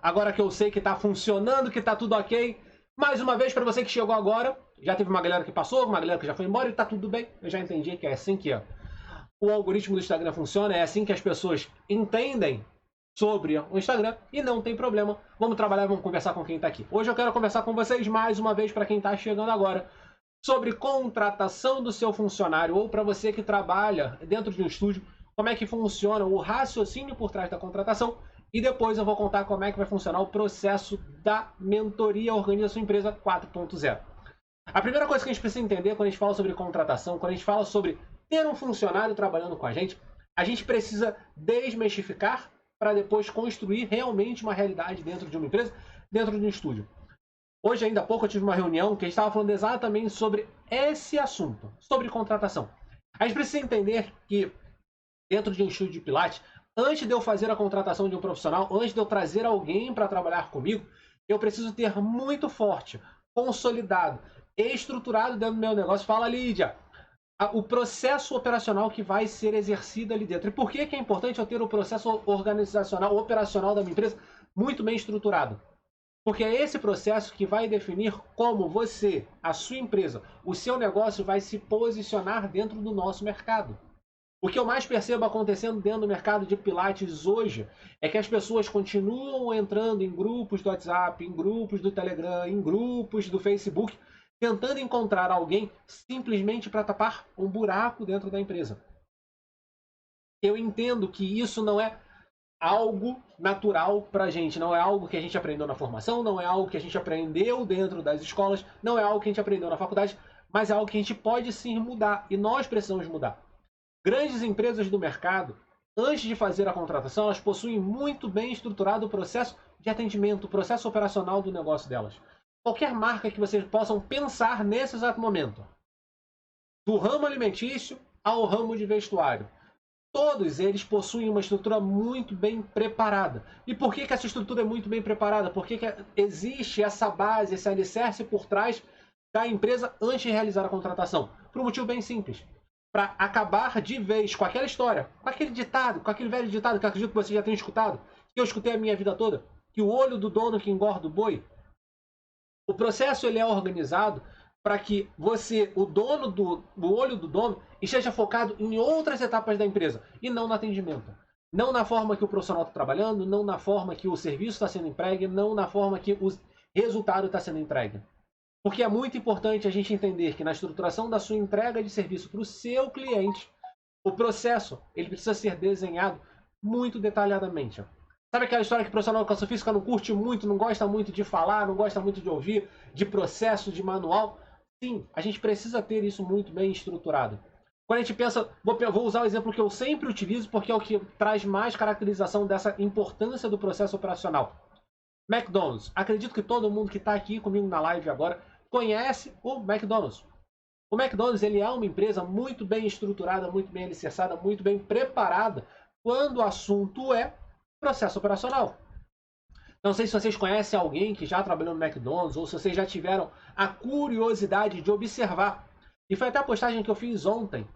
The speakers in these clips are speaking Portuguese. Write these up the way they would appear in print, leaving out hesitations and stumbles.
Agora que eu sei que está funcionando, que está tudo ok. Mais uma vez, para você que chegou agora, já teve uma galera que passou, uma galera que já foi embora e está tudo bem. Eu já entendi que é assim que o algoritmo do Instagram funciona, é assim que as pessoas entendem sobre o Instagram e não tem problema. Vamos trabalhar, vamos conversar com quem está aqui. Hoje eu quero conversar com vocês mais uma vez, para quem está chegando agora, sobre contratação do seu funcionário ou para você que trabalha dentro de um estúdio, como é que funciona o raciocínio por trás da contratação. E depois eu vou contar como é que vai funcionar o processo da mentoria Organiza Sua Empresa 4.0. A primeira coisa que a gente precisa entender quando a gente fala sobre contratação, quando a gente fala sobre ter um funcionário trabalhando com a gente precisa desmistificar para depois construir realmente uma realidade dentro de uma empresa, dentro de um estúdio. Hoje, ainda há pouco, eu tive uma reunião que a gente estava falando exatamente sobre esse assunto, sobre contratação. A gente precisa entender que dentro de um estúdio de Pilates, antes de eu fazer a contratação de um profissional, antes de eu trazer alguém para trabalhar comigo, eu preciso ter muito forte, consolidado, estruturado dentro do meu negócio. Fala, Lídia, o processo operacional que vai ser exercido ali dentro. E por que é importante eu ter o processo organizacional, operacional da minha empresa muito bem estruturado? Porque é esse processo que vai definir como você, a sua empresa, o seu negócio vai se posicionar dentro do nosso mercado. O que eu mais percebo acontecendo dentro do mercado de Pilates hoje é que as pessoas continuam entrando em grupos do WhatsApp, em grupos do Telegram, em grupos do Facebook, tentando encontrar alguém simplesmente para tapar um buraco dentro da empresa. Eu entendo que isso não é algo natural para a gente, não é algo que a gente aprendeu na formação, não é algo que a gente aprendeu dentro das escolas, não é algo que a gente aprendeu na faculdade, mas é algo que a gente pode sim mudar e nós precisamos mudar. Grandes empresas do mercado, antes de fazer a contratação, elas possuem muito bem estruturado o processo de atendimento, o processo operacional do negócio delas. Qualquer marca que vocês possam pensar nesse exato momento, do ramo alimentício ao ramo de vestuário, todos eles possuem uma estrutura muito bem preparada. E por que essa estrutura é muito bem preparada? Porque existe essa base, esse alicerce por trás da empresa antes de realizar a contratação? Por um motivo bem simples. Para acabar de vez com aquela história, com aquele ditado, com aquele velho ditado que eu acredito que você já tenha escutado, que eu escutei a minha vida toda, que o olho do dono que engorda o boi. O processo ele é organizado para que você, o olho do dono, esteja focado em outras etapas da empresa e não no atendimento. Não na forma que o profissional está trabalhando, não na forma que o serviço está sendo entregue, não na forma que o resultado está sendo entregue. Porque é muito importante a gente entender que na estruturação da sua entrega de serviço para o seu cliente, o processo ele precisa ser desenhado muito detalhadamente. Sabe aquela história que o profissional de educação física não curte muito, não gosta muito de falar, não gosta muito de ouvir, de processo, de manual? Sim, a gente precisa ter isso muito bem estruturado. Quando a gente pensa, vou usar o exemplo que eu sempre utilizo porque é o que traz mais caracterização dessa importância do processo operacional. McDonald's. Acredito que todo mundo que está aqui comigo na live agora conhece o McDonald's. O McDonald's ele é uma empresa muito bem estruturada, muito bem alicerçada, muito bem preparada quando o assunto é processo operacional. Não sei se vocês conhecem alguém que já trabalhou no McDonald's ou se vocês já tiveram a curiosidade de observar. E foi até a postagem que eu fiz ontem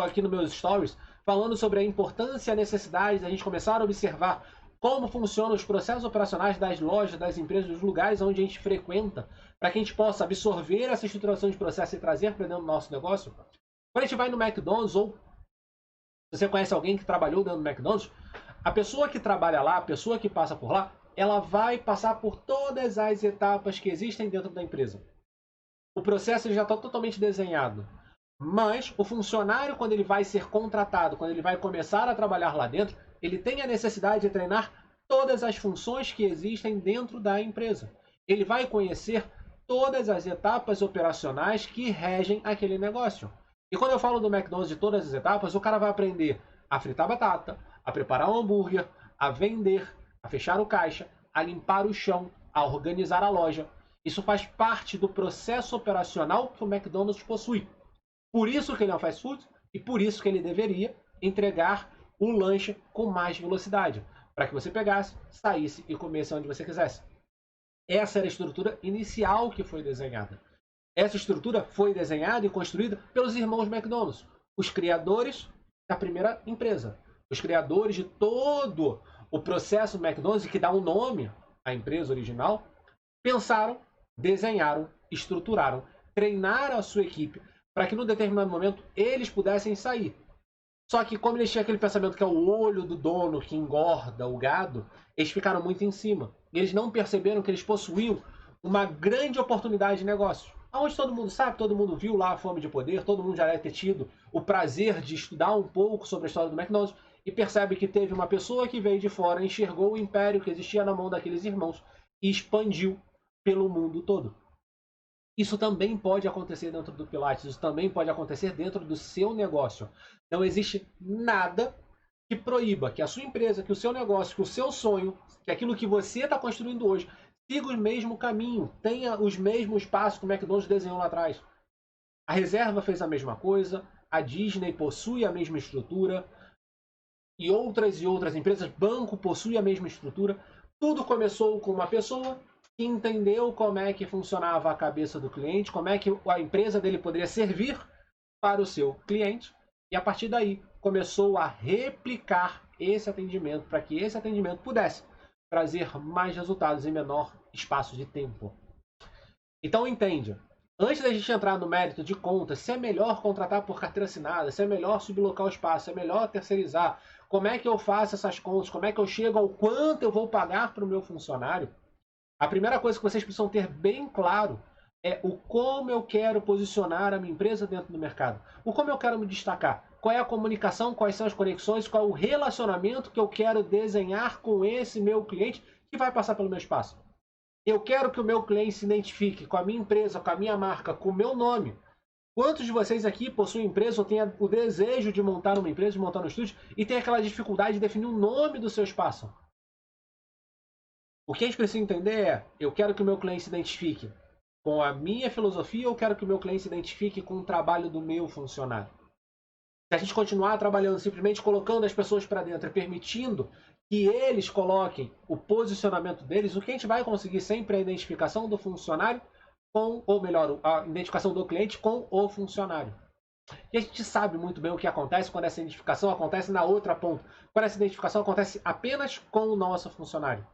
aqui nos meus stories, falando sobre a importância e a necessidade da gente começar a observar como funcionam os processos operacionais das lojas, das empresas, dos lugares onde a gente frequenta, para que a gente possa absorver essa estruturação de processo e trazer para dentro do nosso negócio. Quando a gente vai no McDonald's, ou se você conhece alguém que trabalhou dentro do McDonald's, a pessoa que trabalha lá, a pessoa que passa por lá, ela vai passar por todas as etapas que existem dentro da empresa. O processo já está totalmente desenhado. Mas o funcionário, quando ele vai ser contratado, quando ele vai começar a trabalhar lá dentro, ele tem a necessidade de treinar todas as funções que existem dentro da empresa. Ele vai conhecer todas as etapas operacionais que regem aquele negócio. E quando eu falo do McDonald's de todas as etapas, o cara vai aprender a fritar batata, a preparar um hambúrguer, a vender, a fechar o caixa, a limpar o chão, a organizar a loja. Isso faz parte do processo operacional que o McDonald's possui. Por isso que ele é um fast food e por isso que ele deveria entregar um lanche com mais velocidade, para que você pegasse, saísse e comesse onde você quisesse. Essa era a estrutura inicial que foi desenhada. Essa estrutura foi desenhada e construída pelos irmãos McDonald's, os criadores da primeira empresa, os criadores de todo o processo McDonald's que dá um nome a empresa original, pensaram, desenharam, estruturaram, treinaram a sua equipe para que, num determinado momento, eles pudessem sair. Só que, como eles tinham aquele pensamento que é o olho do dono que engorda o gado, eles ficaram muito em cima. E eles não perceberam que eles possuíam uma grande oportunidade de negócio. Onde todo mundo sabe, todo mundo viu lá a Fome de Poder, todo mundo já deve ter tido o prazer de estudar um pouco sobre a história do McDonald's e percebe que teve uma pessoa que veio de fora, enxergou o império que existia na mão daqueles irmãos e expandiu pelo mundo todo. Isso também pode acontecer dentro do Pilates, isso também pode acontecer dentro do seu negócio. Não existe nada que proíba que a sua empresa, que o seu negócio, que o seu sonho, que aquilo que você está construindo hoje, siga o mesmo caminho, tenha os mesmos passos que o McDonald's desenhou lá atrás. A Reserva fez a mesma coisa, a Disney possui a mesma estrutura, e outras empresas, banco possui a mesma estrutura. Tudo começou com uma pessoa que entendeu como é que funcionava a cabeça do cliente, como é que a empresa dele poderia servir para o seu cliente, e a partir daí começou a replicar esse atendimento para que esse atendimento pudesse trazer mais resultados em menor espaço de tempo. Então entende, antes da gente entrar no mérito de contas, se é melhor contratar por carteira assinada, se é melhor sublocar o espaço, se é melhor terceirizar, como é que eu faço essas contas, como é que eu chego ao quanto eu vou pagar para o meu funcionário, a primeira coisa que vocês precisam ter bem claro é o como eu quero posicionar a minha empresa dentro do mercado, o como eu quero me destacar, qual é a comunicação, quais são as conexões, qual é o relacionamento que eu quero desenhar com esse meu cliente que vai passar pelo meu espaço. Eu quero que o meu cliente se identifique com a minha empresa, com a minha marca, com o meu nome. Quantos de vocês aqui possuem empresa ou têm o desejo de montar uma empresa, de montar um estúdio e tem aquela dificuldade de definir o nome do seu espaço? O que a gente precisa entender é, eu quero que o meu cliente se identifique com a minha filosofia ou quero que o meu cliente se identifique com o trabalho do meu funcionário? Se a gente continuar trabalhando simplesmente colocando as pessoas para dentro e permitindo que eles coloquem o posicionamento deles, o que a gente vai conseguir sempre é a identificação do funcionário com, ou melhor, a identificação do cliente com o funcionário. E a gente sabe muito bem o que acontece quando essa identificação acontece na outra ponta. Quando essa identificação acontece apenas com o nosso funcionário.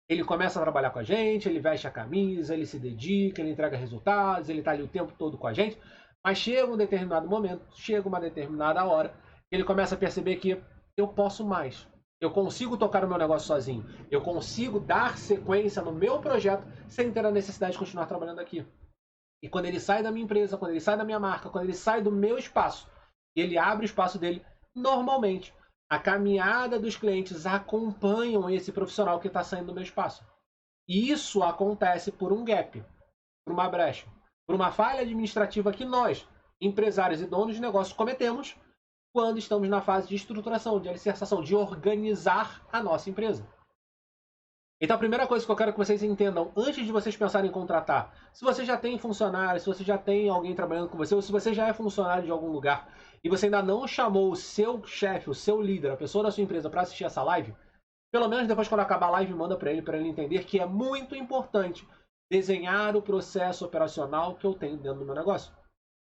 Ele começa a trabalhar com a gente, ele veste a camisa, ele se dedica, ele entrega resultados, ele está ali o tempo todo com a gente. Mas chega um determinado momento, chega uma determinada hora, ele começa a perceber que eu posso mais. Eu consigo tocar o meu negócio sozinho. Eu consigo dar sequência no meu projeto sem ter a necessidade de continuar trabalhando aqui. E quando ele sai da minha empresa, quando ele sai da minha marca, quando ele sai do meu espaço, ele abre o espaço dele, normalmente, a caminhada dos clientes acompanham esse profissional que está saindo do meu espaço. E isso acontece por um gap, por uma brecha, por uma falha administrativa que nós, empresários e donos de negócios, cometemos quando estamos na fase de estruturação, de alicerçação, de organizar a nossa empresa. Então a primeira coisa que eu quero que vocês entendam, antes de vocês pensarem em contratar, se você já tem funcionário, se você já tem alguém trabalhando com você, ou se você já é funcionário de algum lugar, e você ainda não chamou o seu chefe, o seu líder, a pessoa da sua empresa para assistir essa live, pelo menos depois quando acabar a live, manda para ele entender que é muito importante desenhar o processo operacional que eu tenho dentro do meu negócio.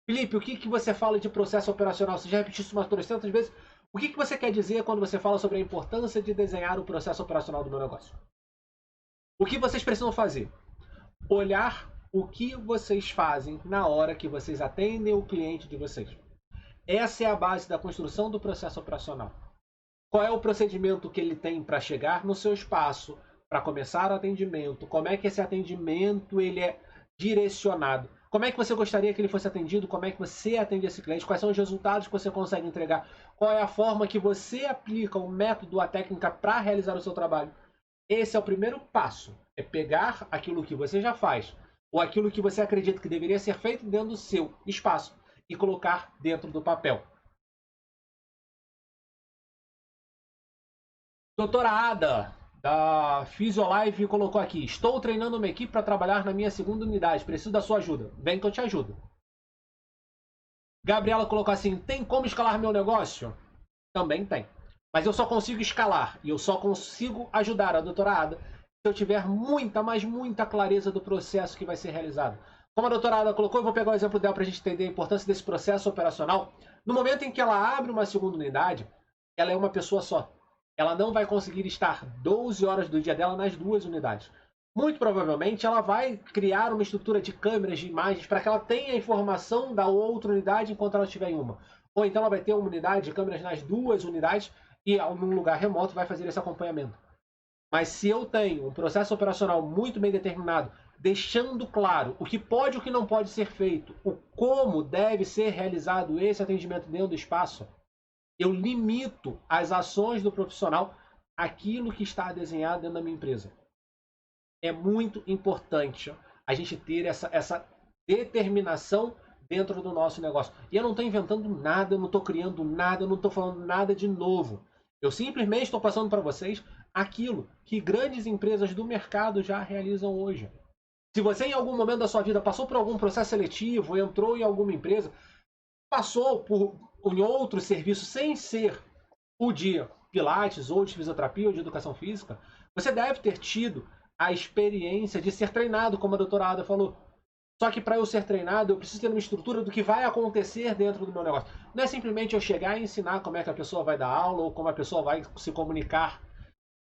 Felipe, o que você fala de processo operacional? Você já repetiu isso umas 300 vezes? O que você quer dizer quando você fala sobre a importância de desenhar o processo operacional do meu negócio? O que vocês precisam fazer? Olhar o que vocês fazem na hora que vocês atendem o cliente de vocês. Essa é a base da construção do processo operacional. Qual é o procedimento que ele tem para chegar no seu espaço, para começar o atendimento? Como é que esse atendimento ele é direcionado? Como é que você gostaria que ele fosse atendido? Como é que você atende esse cliente? Quais são os resultados que você consegue entregar? Qual é a forma que você aplica o método, a técnica para realizar o seu trabalho? Esse é o primeiro passo. É pegar aquilo que você já faz, ou aquilo que você acredita que deveria ser feito dentro do seu espaço, e colocar dentro do papel. Doutora Ada, da Physiolife, colocou aqui: estou treinando uma equipe para trabalhar na minha segunda unidade. Preciso da sua ajuda. Vem que eu te ajudo. Gabriela colocou assim: tem como escalar meu negócio? Também tem. Mas eu só consigo escalar e eu só consigo ajudar a doutora Ada se eu tiver muita, mas muita clareza do processo que vai ser realizado. Como a doutora Ada colocou, eu vou pegar o exemplo dela para a gente entender a importância desse processo operacional. No momento em que ela abre uma segunda unidade, ela é uma pessoa só. ela não vai conseguir estar 12 horas do dia dela nas duas unidades. Muito provavelmente ela vai criar uma estrutura de câmeras, de imagens, para que ela tenha a informação da outra unidade enquanto ela estiver em uma. Ou então ela vai ter uma unidade de câmeras nas duas unidades e num lugar remoto vai fazer esse acompanhamento. Mas se eu tenho um processo operacional muito bem determinado, deixando claro o que pode e o que não pode ser feito, o como deve ser realizado esse atendimento dentro do espaço, eu limito as ações do profissional àquilo que está desenhado dentro da minha empresa. É muito importante a gente ter essa determinação dentro do nosso negócio. E eu não estou inventando nada, eu não estou criando nada, eu não estou falando nada de novo. Eu simplesmente estou passando para vocês aquilo que grandes empresas do mercado já realizam hoje. Se você em algum momento da sua vida passou por algum processo seletivo, entrou em alguma empresa, passou por em outro serviço sem ser o de pilates ou de fisioterapia ou de educação física, você deve ter tido a experiência de ser treinado, como a doutora Ada falou. Só que para eu ser treinado, eu preciso ter uma estrutura do que vai acontecer dentro do meu negócio. Não é simplesmente eu chegar e ensinar como é que a pessoa vai dar aula ou como a pessoa vai se comunicar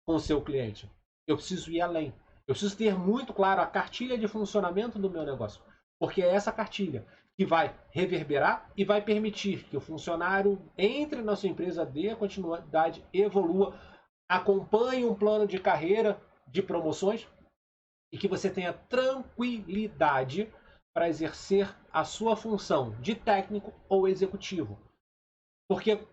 com o seu cliente. Eu preciso ir além. Eu preciso ter muito claro a cartilha de funcionamento do meu negócio. Porque é essa cartilha que vai reverberar e vai permitir que o funcionário entre na sua empresa, dê continuidade, evolua, acompanhe um plano de carreira, de promoções e que você tenha tranquilidade para exercer a sua função de técnico ou executivo. Porque,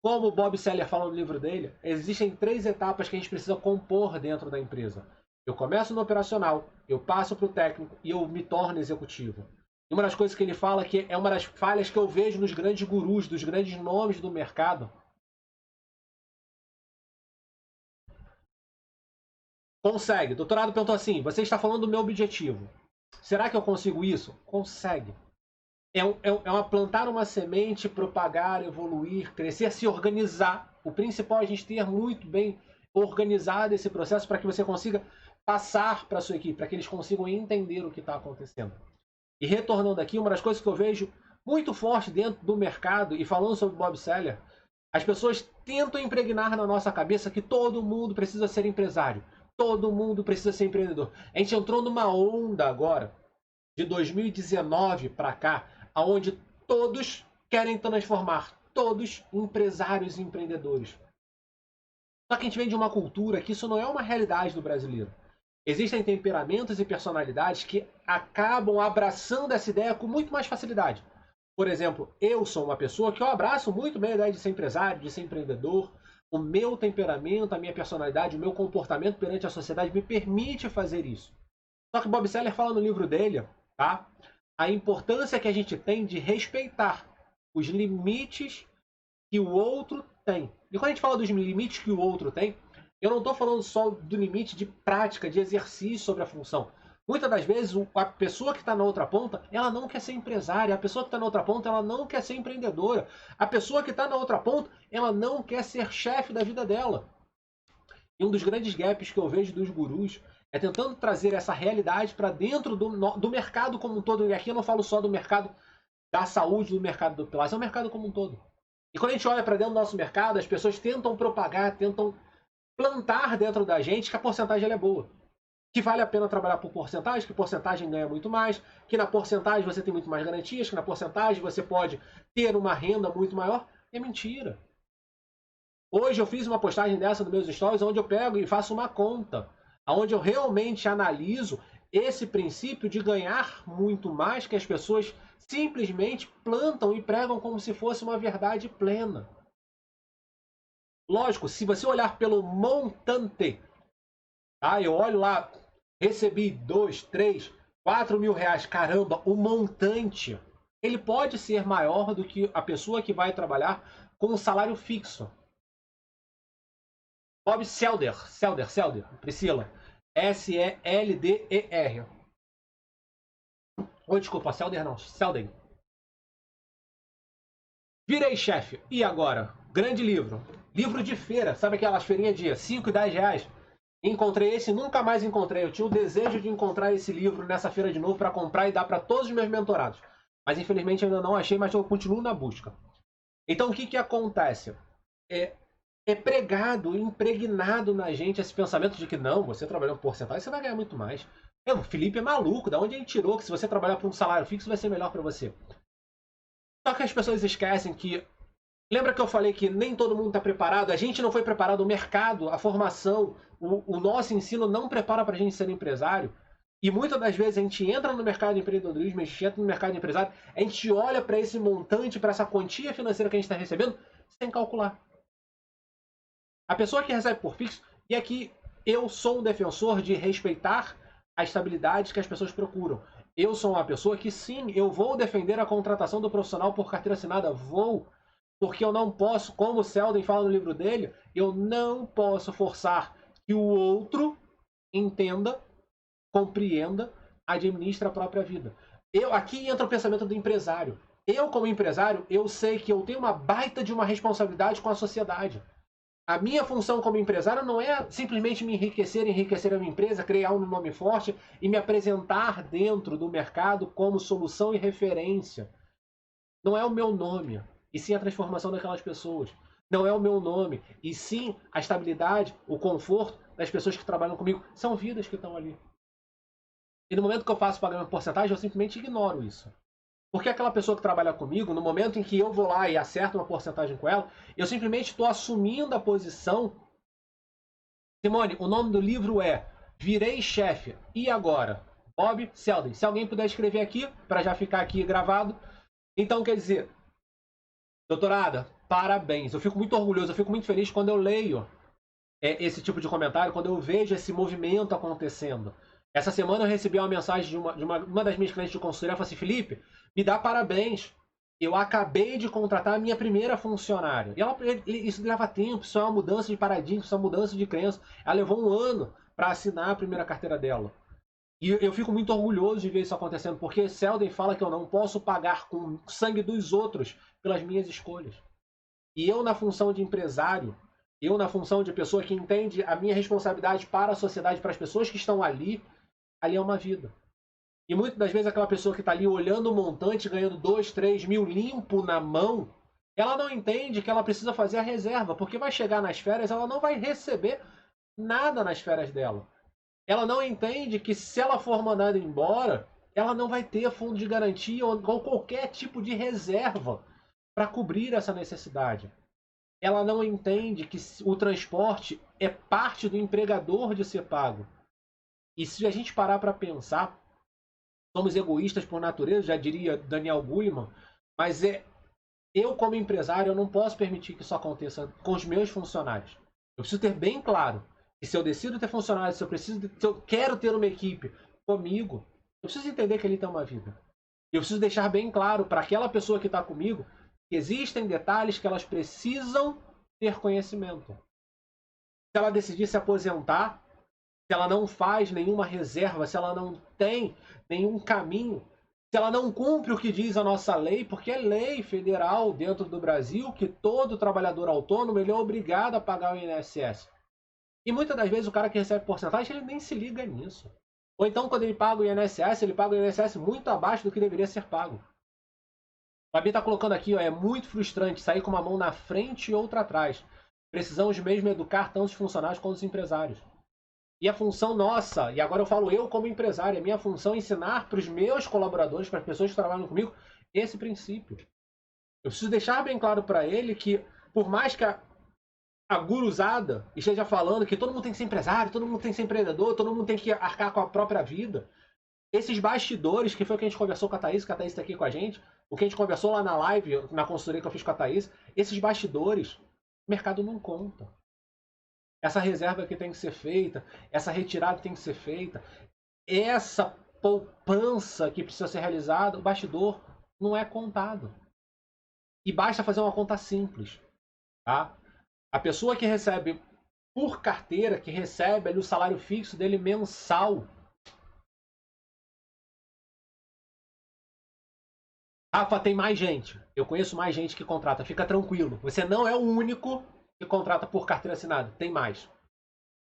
como o Bob Seller fala no livro dele, existem 3 etapas que a gente precisa compor dentro da empresa. Eu começo no operacional, eu passo para o técnico e eu me torno executivo. E uma das coisas que ele fala que é uma das falhas que eu vejo nos grandes gurus, dos grandes nomes do mercado. Consegue. O doutorado perguntou assim, você está falando do meu objetivo. Será que eu consigo isso? Consegue. É plantar uma semente, propagar, evoluir, crescer, se organizar. O principal é a gente ter muito bem organizado esse processo para que você consiga passar para a sua equipe, para que eles consigam entender o que está acontecendo. E retornando aqui, uma das coisas que eu vejo muito forte dentro do mercado, e falando sobre Bob Seller, as pessoas tentam impregnar na nossa cabeça que todo mundo precisa ser empresário, todo mundo precisa ser empreendedor. A gente entrou numa onda agora, de 2019 para cá, onde todos querem transformar, todos empresários e empreendedores. Só que a gente vem de uma cultura que isso não é uma realidade do brasileiro. Existem temperamentos e personalidades que acabam abraçando essa ideia com muito mais facilidade. Por exemplo, eu sou uma pessoa que eu abraço muito bem a ideia de ser empresário, de ser empreendedor. O meu temperamento, a minha personalidade, o meu comportamento perante a sociedade me permite fazer isso. Só que Bob Seller fala no livro dele, tá? A importância que a gente tem de respeitar os limites que o outro tem. E quando a gente fala dos limites que o outro tem, eu não estou falando só do limite de prática, de exercício sobre a função. Muitas das vezes, a pessoa que está na outra ponta, ela não quer ser empresária. A pessoa que está na outra ponta, ela não quer ser empreendedora. A pessoa que está na outra ponta, ela não quer ser chefe da vida dela. E um dos grandes gaps que eu vejo dos gurus é tentando trazer essa realidade para dentro do mercado como um todo. E aqui eu não falo só do mercado da saúde, do mercado do Pilates, é o mercado como um todo. E quando a gente olha para dentro do nosso mercado, as pessoas tentam propagar, tentam plantar dentro da gente que a porcentagem é boa. Que vale a pena trabalhar por porcentagem, que porcentagem ganha muito mais, que na porcentagem você tem muito mais garantias, que na porcentagem você pode ter uma renda muito maior. É mentira. Hoje eu fiz uma postagem dessa nos meus stories, onde eu pego e faço uma conta, onde eu realmente analiso esse princípio de ganhar muito mais que as pessoas simplesmente plantam e pregam como se fosse uma verdade plena. Lógico, se você olhar pelo montante, tá? Eu olho lá, recebi 2, 3, 4 mil reais, caramba, o montante, ele pode ser maior do que a pessoa que vai trabalhar com um salário fixo. Bob Selder, Priscila, Selder. Oh, desculpa, Selder não, Selden. Virei chefe. E agora? Grande livro. Livro de feira. Sabe aquelas feirinhas de 5 e 10 reais? Encontrei esse, nunca mais encontrei. Eu tinha o desejo de encontrar esse livro nessa feira de novo para comprar e dar para todos os meus mentorados. Mas infelizmente ainda não achei, mas eu continuo na busca. Então o que acontece? é pregado, impregnado na gente esse pensamento de que não, você trabalhando por porcentagem, você vai ganhar muito mais. O Felipe é maluco, da onde ele tirou que se você trabalhar por um salário fixo vai ser melhor para você? Só que as pessoas esquecem que. Lembra que eu falei que nem todo mundo está preparado? A gente não foi preparado, o mercado, a formação, o nosso ensino não prepara para a gente ser empresário. E muitas das vezes a gente entra no mercado de empreendedorismo, a gente entra no mercado de empresário, a gente olha para esse montante, para essa quantia financeira que a gente está recebendo, sem calcular. A pessoa que recebe por fixo, e aqui eu sou um defensor de respeitar a estabilidade que as pessoas procuram. Eu sou uma pessoa que sim, eu vou defender a contratação do profissional por carteira assinada, vou, porque eu não posso, como o Selden fala no livro dele, eu não posso forçar que o outro entenda, compreenda, administre a própria vida. Aqui entra o pensamento do empresário. Eu, como empresário, eu sei que eu tenho uma baita de uma responsabilidade com a sociedade. A minha função como empresário não é simplesmente me enriquecer a minha empresa, criar um nome forte e me apresentar dentro do mercado como solução e referência. Não é o meu nome, e sim a transformação daquelas pessoas. Não é o meu nome, e sim a estabilidade, o conforto das pessoas que trabalham comigo. São vidas que estão ali. E no momento que eu faço pagamento de porcentagem, eu simplesmente ignoro isso. Porque aquela pessoa que trabalha comigo, no momento em que eu vou lá e acerto uma porcentagem com ela, eu simplesmente estou assumindo a posição. Simone, o nome do livro é Virei Chefe. E agora? Bob Selden. Se alguém puder escrever aqui, para já ficar aqui gravado. Então, quer dizer, doutorada, parabéns. Eu fico muito orgulhoso, eu fico muito feliz quando eu leio esse tipo de comentário, quando eu vejo esse movimento acontecendo. Essa semana eu recebi uma mensagem de uma das minhas clientes de consultoria, ela falou assim, Felipe, me dá parabéns. Eu acabei de contratar a minha primeira funcionária. E isso leva tempo, isso é uma mudança de paradigma, isso é uma mudança de crença. Ela levou um ano para assinar a primeira carteira dela. E eu fico muito orgulhoso de ver isso acontecendo, porque Selden fala que eu não posso pagar com sangue dos outros pelas minhas escolhas. E eu, na função de empresário, eu, na função de pessoa que entende a minha responsabilidade para a sociedade, para as pessoas que estão ali, ali é uma vida. E muitas das vezes aquela pessoa que está ali olhando o montante, ganhando 2, 3 mil limpo na mão, ela não entende que ela precisa fazer a reserva, porque vai chegar nas férias, ela não vai receber nada nas férias dela. Ela não entende que se ela for mandada embora, ela não vai ter fundo de garantia ou qualquer tipo de reserva para cobrir essa necessidade. Ela não entende que o transporte é parte do empregador de ser pago. E se a gente parar para pensar, somos egoístas por natureza, já diria Daniel Goleman, mas eu como empresário eu não posso permitir que isso aconteça com os meus funcionários. Eu preciso ter bem claro que se eu decido ter funcionários, se eu quero ter uma equipe comigo, eu preciso entender que ele tem uma vida. Eu preciso deixar bem claro para aquela pessoa que está comigo que existem detalhes que elas precisam ter conhecimento. Se ela decidir se aposentar, se ela não faz nenhuma reserva, se ela não tem nenhum caminho, se ela não cumpre o que diz a nossa lei, porque é lei federal dentro do Brasil que todo trabalhador autônomo ele é obrigado a pagar o INSS. E muitas das vezes o cara que recebe porcentagem ele nem se liga nisso. Ou então quando ele paga o INSS, ele paga o INSS muito abaixo do que deveria ser pago. O Fabi está colocando aqui, ó, é muito frustrante sair com uma mão na frente e outra atrás. Precisamos mesmo educar tanto os funcionários quanto os empresários. E a função nossa, e agora eu falo eu como empresário, a minha função é ensinar para os meus colaboradores, para as pessoas que trabalham comigo, esse princípio. Eu preciso deixar bem claro para ele que, por mais que a guruzada esteja falando que todo mundo tem que ser empresário, todo mundo tem que ser empreendedor, todo mundo tem que arcar com a própria vida, esses bastidores, que foi o que a gente conversou com a Thaís está aqui com a gente, o que a gente conversou lá na live, na consultoria que eu fiz com a Thaís, esses bastidores, o mercado não conta. Essa reserva que tem que ser feita, essa retirada tem que ser feita, essa poupança que precisa ser realizada, o bastidor não é contado. E basta fazer uma conta simples. Tá? A pessoa que recebe por carteira, que recebe ali o salário fixo dele mensal. Rafa, tem mais gente. Eu conheço mais gente que contrata. Fica tranquilo. Você não é o único que contrata por carteira assinada. Tem mais.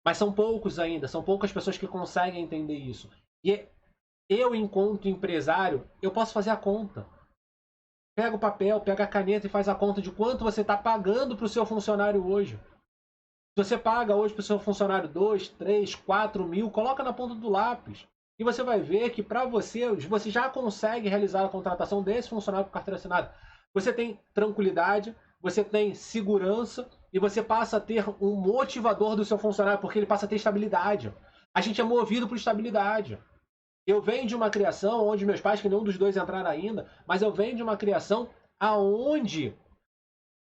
Mas são poucos ainda, são poucas pessoas que conseguem entender isso. E eu, enquanto empresário, eu posso fazer a conta. Pega o papel, pega a caneta e faz a conta de quanto você está pagando para o seu funcionário hoje. Se você paga hoje para o seu funcionário 2, 3, 4 mil, coloca na ponta do lápis. E você vai ver que para você já consegue realizar a contratação desse funcionário por carteira assinada. Você tem tranquilidade, você tem segurança e você passa a ter um motivador do seu funcionário, porque ele passa a ter estabilidade. A gente é movido por estabilidade. Eu venho de uma criação onde meus pais, que nenhum dos dois entraram ainda, mas eu venho de uma criação aonde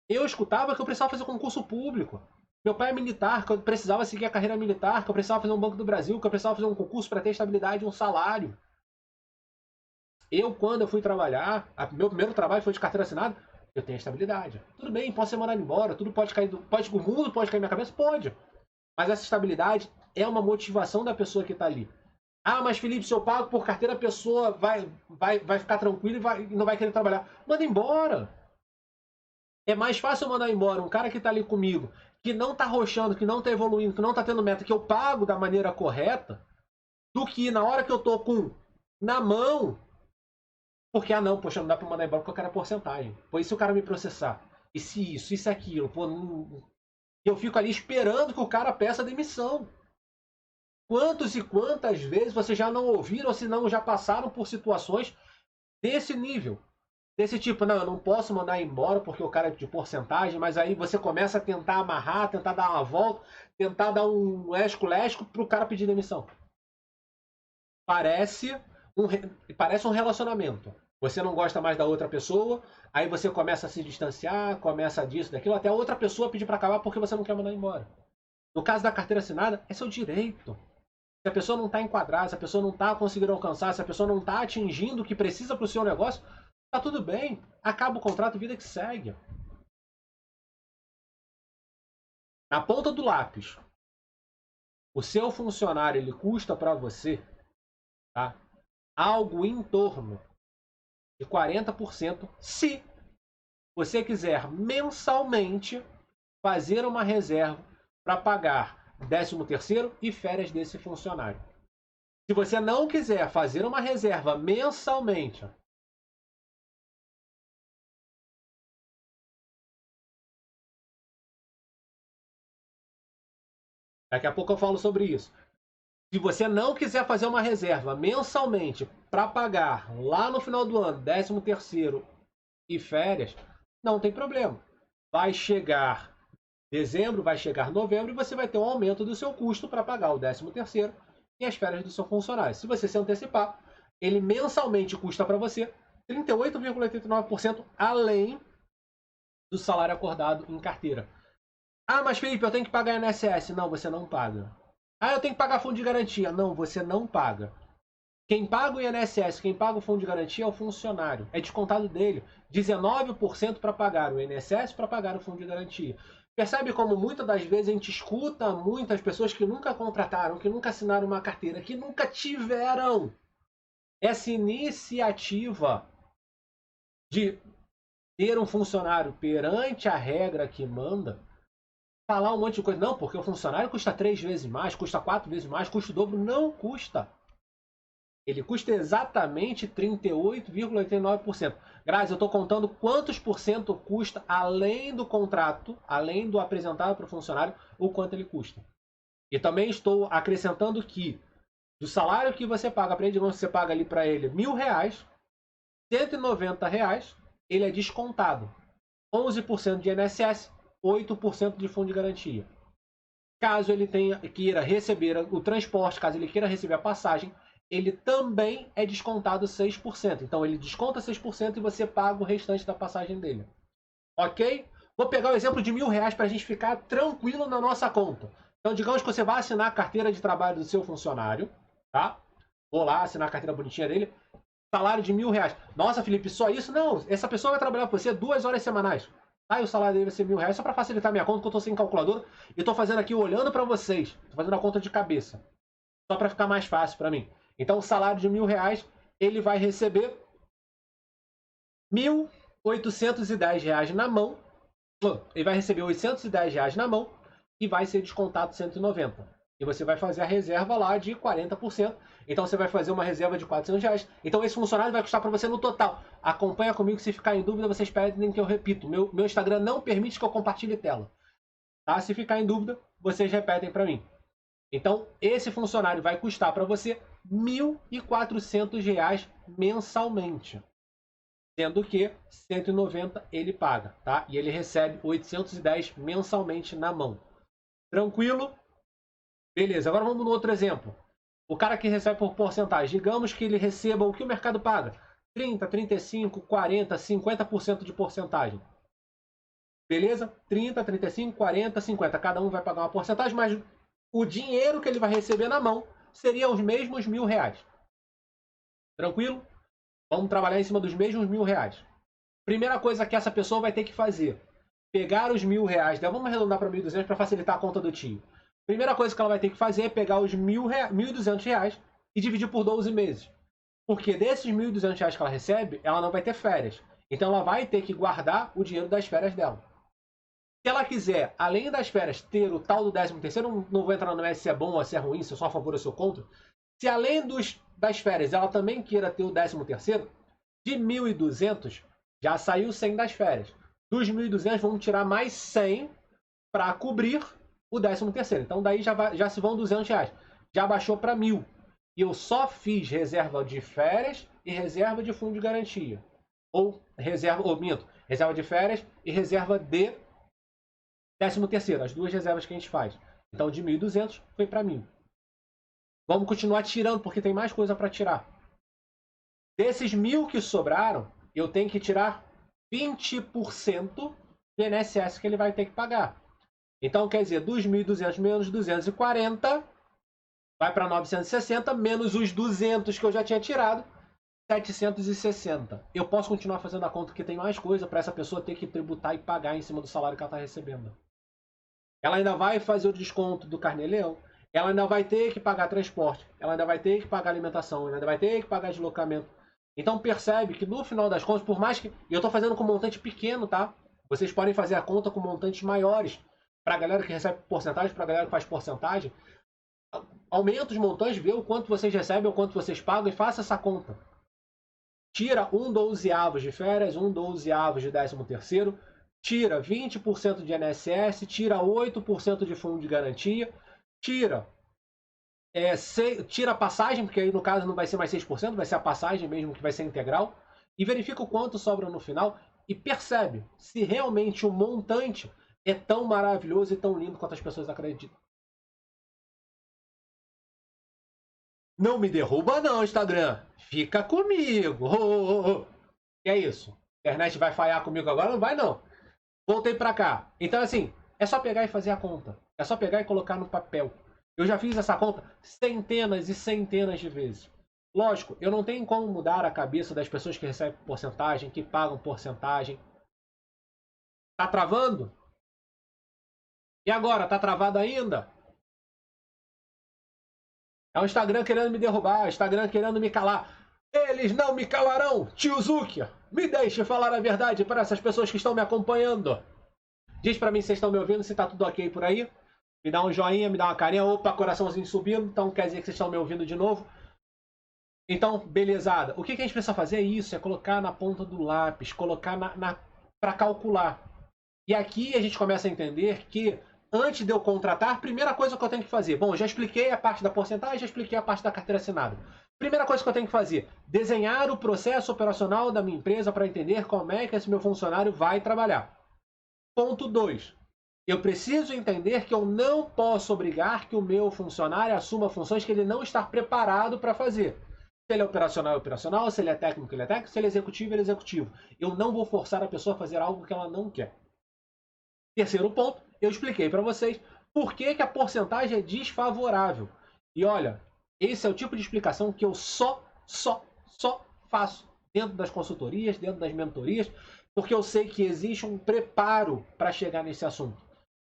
eu escutava que eu precisava fazer concurso público. Meu pai é militar, que eu precisava seguir a carreira militar, que eu precisava fazer um Banco do Brasil, que eu precisava fazer um concurso para ter estabilidade e um salário. Eu, quando eu fui trabalhar, meu primeiro trabalho foi de carteira assinada, eu tenho estabilidade. Tudo bem, posso ser mandado embora, tudo pode cair, o mundo pode cair na minha cabeça? Pode. Mas essa estabilidade é uma motivação da pessoa que está ali. Ah, mas Felipe, se eu pago por carteira, a pessoa vai ficar tranquila e não vai querer trabalhar. Manda embora. É mais fácil eu mandar embora um cara que está ali comigo, que não está roxando, que não está evoluindo, que não está tendo meta, que eu pago da maneira correta, do que na hora que eu tô com na mão, porque, não, poxa, não dá para mandar embora porque eu quero a porcentagem. Pô, e se o cara me processar? E se isso, aquilo? Pô, eu fico ali esperando que o cara peça demissão. Quantos e quantas vezes vocês já não ouviram ou se não já passaram por situações desse nível? Desse tipo, não, eu não posso mandar embora porque o cara é de porcentagem, mas aí você começa a tentar amarrar, tentar dar uma volta, tentar dar um esco-lesco para o cara pedir demissão. Parece um relacionamento. Você não gosta mais da outra pessoa, aí você começa a se distanciar, começa disso, daquilo, até a outra pessoa pedir para acabar porque você não quer mandar embora. No caso da carteira assinada, é seu direito. Se a pessoa não está enquadrada, se a pessoa não está conseguindo alcançar, se a pessoa não está atingindo o que precisa para o seu negócio, tá tudo bem. Acaba o contrato, vida que segue. Na ponta do lápis, o seu funcionário ele custa para você, tá? Algo em torno de 40% se você quiser mensalmente fazer uma reserva para pagar 13º e férias desse funcionário. Se você não quiser fazer uma reserva mensalmente, daqui a pouco eu falo sobre isso. Se você não quiser fazer uma reserva mensalmente para pagar lá no final do ano 13º e férias, não tem problema. Vai chegar dezembro, vai chegar novembro e você vai ter um aumento do seu custo para pagar o 13º e as férias do seu funcionário. Se você se antecipar, ele mensalmente custa para você 38,89% além do salário acordado em carteira. Ah, mas Felipe, eu tenho que pagar INSS. Não, você não paga. Ah, eu tenho que pagar fundo de garantia. Não, você não paga. Quem paga o INSS, quem paga o fundo de garantia é o funcionário. É descontado dele 19% para pagar o INSS, para pagar o fundo de garantia. Percebe como muitas das vezes a gente escuta muitas pessoas que nunca contrataram, que nunca assinaram uma carteira, que nunca tiveram essa iniciativa de ter um funcionário perante a regra que manda, falar um monte de coisa. Não, porque o funcionário custa 3 vezes mais, custa 4 vezes mais, custa o dobro. Não custa. Ele custa exatamente 38,89%. Grazi, eu estou contando quantos por cento custa além do contrato, além do apresentado para o funcionário, o quanto ele custa. E também estou acrescentando que do salário que você paga para ele, digamos que você paga ali para ele R$1.000, R$190, ele é descontado. 11% de INSS, 8% de fundo de garantia. Caso ele queira receber o transporte, caso ele queira receber a passagem, ele também é descontado 6%. Então ele desconta 6% e você paga o restante da passagem dele. Ok? Vou pegar o exemplo de R$1.000 para a gente ficar tranquilo na nossa conta. Então digamos que você vai assinar a carteira de trabalho do seu funcionário, tá? Vou lá assinar a carteira bonitinha dele. Salário de R$1.000. Nossa, Felipe, só isso? Não, essa pessoa vai trabalhar com você 2 horas semanais. Tá? E o salário dele vai ser R$1.000 só para facilitar minha conta, que eu tô sem calculadora. E tô fazendo aqui olhando para vocês. Tô fazendo a conta de cabeça. Só para ficar mais fácil para mim. Então o salário de R$1.000, ele vai receber R$1.810 na mão. Ele vai receber R$810 na mão e vai ser descontado 190. E você vai fazer a reserva lá de 40%. Então você vai fazer uma reserva de R$400. Então esse funcionário vai custar para você no total. Acompanha comigo, se ficar em dúvida, vocês pedem que eu repito. Meu Instagram não permite que eu compartilhe tela. Tá? Se ficar em dúvida, vocês repetem para mim. Então, esse funcionário vai custar para você R$ 1.400 mensalmente. Sendo que 190 ele paga, tá? E ele recebe 810 mensalmente na mão. Tranquilo? Beleza, agora vamos no outro exemplo. O cara que recebe por porcentagem, digamos que ele receba o que o mercado paga. 30, 35, 40, 50% de porcentagem. Beleza? 30, 35, 40, 50. Cada um vai pagar uma porcentagem, mas o dinheiro que ele vai receber na mão seria os mesmos R$ 1.000. Tranquilo? Vamos trabalhar em cima dos mesmos R$ 1.000. Primeira coisa que essa pessoa vai ter que fazer: pegar os R$ 1.000. Vamos arredondar para 1.200 para facilitar a conta do tio. Primeira coisa que ela vai ter que fazer é pegar os R$ 1.200 e dividir por 12 meses. Porque desses R$ 1.200 que ela recebe, ela não vai ter férias. Então ela vai ter que guardar o dinheiro das férias dela. Se ela quiser, além das férias, ter o tal do 13º, não vou entrar no mérito se é bom ou se é ruim, se eu sou a favor ou se eu contra. Se além das férias ela também queira ter o 13º, de 1.200 já saiu 100 das férias. Dos 1.200 vamos tirar mais 100 para cobrir o 13º. Então daí já se vão R$ 200. Já baixou para 1.000. E eu só fiz reserva de férias e reserva de fundo de garantia. Ou reserva de férias e reserva de 13º, as duas reservas que a gente faz. Então de 1.200 foi para 1.000. Vamos continuar tirando, porque tem mais coisa para tirar. Desses 1.000 que sobraram, eu tenho que tirar 20% do INSS que ele vai ter que pagar. Então, quer dizer, dos 1.200 menos 240, vai para 960, menos os 200 que eu já tinha tirado, 760. Eu posso continuar fazendo a conta porque tem mais coisa para essa pessoa ter que tributar e pagar em cima do salário que ela está recebendo. Ela ainda vai fazer o desconto do Carnê-Leão, ela ainda vai ter que pagar transporte, ela ainda vai ter que pagar alimentação, ela ainda vai ter que pagar deslocamento. Então percebe que no final das contas, por mais que... E eu estou fazendo com montante pequeno, tá? Vocês podem fazer a conta com montantes maiores. Para a galera que recebe porcentagem, para a galera que faz porcentagem. Aumenta os montantes, vê o quanto vocês recebem, o quanto vocês pagam e faça essa conta. Tira 1/12 de férias, 1/12 de 13º, tira 20% de INSS, tira 8% de fundo de garantia, tira a passagem, porque aí no caso não vai ser mais 6%, vai ser a passagem mesmo que vai ser integral, e verifica o quanto sobra no final e percebe se realmente o montante é tão maravilhoso e tão lindo quanto as pessoas acreditam. Não me derruba não, Instagram. Fica comigo. Que é isso? A internet vai falhar comigo agora? Não vai não. Voltei pra cá. Então assim, é só pegar e fazer a conta. É só pegar e colocar no papel. Eu já fiz essa conta centenas e centenas de vezes. Lógico, eu não tenho como mudar a cabeça das pessoas que recebem porcentagem, que pagam porcentagem. Tá travando? E agora, tá travado ainda? É o Instagram querendo me derrubar, o Instagram querendo me calar. Eles não me calarão, tio Zucker. Me deixe falar a verdade para essas pessoas que estão me acompanhando. Diz pra mim se vocês estão me ouvindo, se tá tudo ok por aí. Me dá um joinha, me dá uma carinha. Opa, coraçãozinho subindo. Então quer dizer que vocês estão me ouvindo de novo. Então, belezada. O que a gente precisa fazer é isso, é colocar na ponta do lápis, colocar para calcular. E aqui a gente começa a entender que antes de eu contratar, primeira coisa que eu tenho que fazer. Bom, já expliquei a parte da porcentagem, já expliquei a parte da carteira assinada. Primeira coisa que eu tenho que fazer, desenhar o processo operacional da minha empresa para entender como é que esse meu funcionário vai trabalhar. Ponto 2. Eu preciso entender que eu não posso obrigar que o meu funcionário assuma funções que ele não está preparado para fazer. Se ele é operacional, é operacional. Se ele é técnico, ele é técnico. Se ele é executivo, ele é executivo. Eu não vou forçar a pessoa a fazer algo que ela não quer. Terceiro ponto, eu expliquei para vocês por que a porcentagem é desfavorável. E olha, esse é o tipo de explicação que eu só faço dentro das consultorias, dentro das mentorias, porque eu sei que existe um preparo para chegar nesse assunto.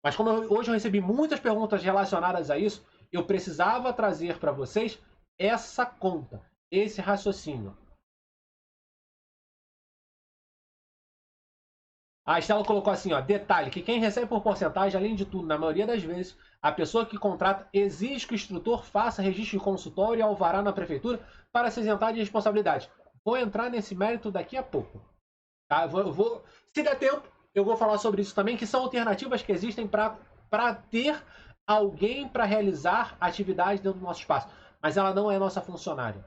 Mas como hoje eu recebi muitas perguntas relacionadas a isso, eu precisava trazer para vocês essa conta, esse raciocínio. A Estela colocou assim, ó, detalhe, que quem recebe por porcentagem, além de tudo, na maioria das vezes, a pessoa que contrata exige que o instrutor faça registro de consultório e alvará na prefeitura para se isentar de responsabilidade. Vou entrar nesse mérito daqui a pouco. Tá? Se der tempo, eu vou falar sobre isso também, que são alternativas que existem para para ter alguém para realizar atividade dentro do nosso espaço. Mas ela não é nossa funcionária.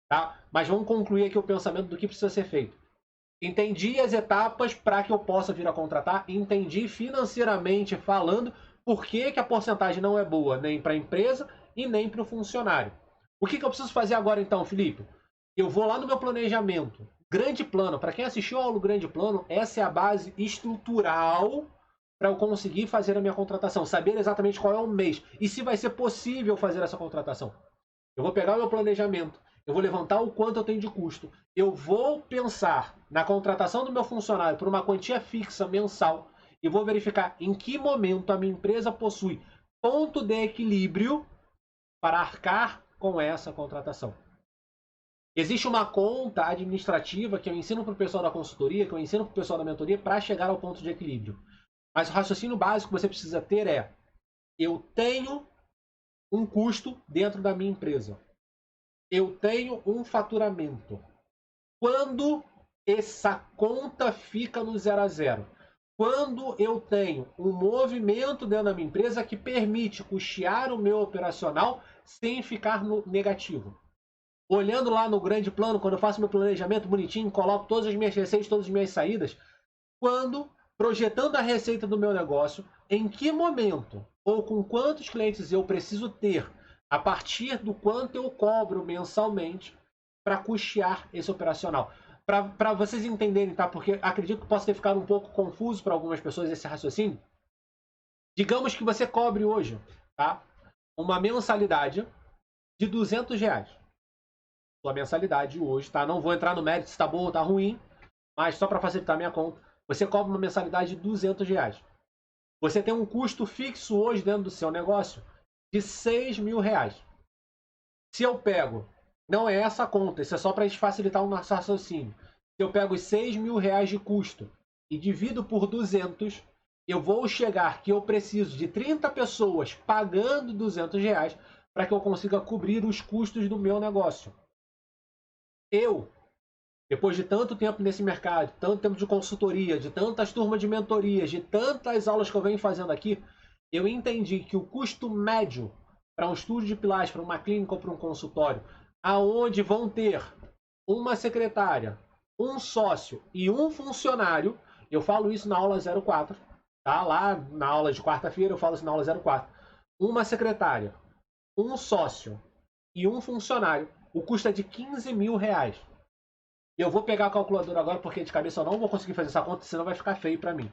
Tá? Mas vamos concluir aqui o pensamento do que precisa ser feito. Entendi as etapas para que eu possa vir a contratar, entendi financeiramente falando por que a porcentagem não é boa nem para a empresa e nem para o funcionário. O que eu preciso fazer agora então, Felipe? Eu vou lá no meu planejamento. Grande plano. Para quem assistiu ao Grande Plano, essa é a base estrutural para eu conseguir fazer a minha contratação. Saber exatamente qual é o mês e se vai ser possível fazer essa contratação. Eu vou pegar o meu planejamento, eu vou levantar o quanto eu tenho de custo, eu vou pensar na contratação do meu funcionário por uma quantia fixa mensal e vou verificar em que momento a minha empresa possui ponto de equilíbrio para arcar com essa contratação. Existe uma conta administrativa que eu ensino para o pessoal da consultoria, que eu ensino para o pessoal da mentoria para chegar ao ponto de equilíbrio. Mas o raciocínio básico que você precisa ter é: eu tenho um custo dentro da minha empresa. Eu tenho um faturamento. Quando essa conta fica no 0 a 0? Quando eu tenho um movimento dentro da minha empresa que permite custear o meu operacional sem ficar no negativo. Olhando lá no grande plano, quando eu faço meu planejamento bonitinho, coloco todas as minhas receitas, todas as minhas saídas, quando, projetando a receita do meu negócio, em que momento ou com quantos clientes eu preciso ter a partir do quanto eu cobro mensalmente para custear esse operacional. Para vocês entenderem, tá? Porque acredito que possa ter ficado um pouco confuso para algumas pessoas esse raciocínio. Digamos que você cobre hoje, tá? Uma mensalidade de R$200. Sua mensalidade hoje, tá? Não vou entrar no mérito se tá bom ou tá ruim, mas só para facilitar a minha conta, você cobra uma mensalidade de R$200. Você tem um custo fixo hoje dentro do seu negócio de R$6.000. Se eu pego, não é essa a conta, isso é só para facilitar o nosso raciocínio. Se eu pego os R$6.000 de custo e divido por 200, eu vou chegar que eu preciso de 30 pessoas pagando R$200 para que eu consiga cobrir os custos do meu negócio. Eu, depois de tanto tempo nesse mercado, tanto tempo de consultoria, de tantas turmas de mentorias, de tantas aulas que eu venho fazendo aqui, eu entendi que o custo médio para um estúdio de pilates, para uma clínica ou para um consultório, aonde vão ter uma secretária, um sócio e um funcionário, eu falo isso na aula 04, tá? Lá na aula de quarta-feira eu falo isso na aula 04. Uma secretária, um sócio e um funcionário, o custo é de R$15.000. Eu vou pegar a calculadora agora, porque de cabeça eu não vou conseguir fazer essa conta, senão vai ficar feio para mim.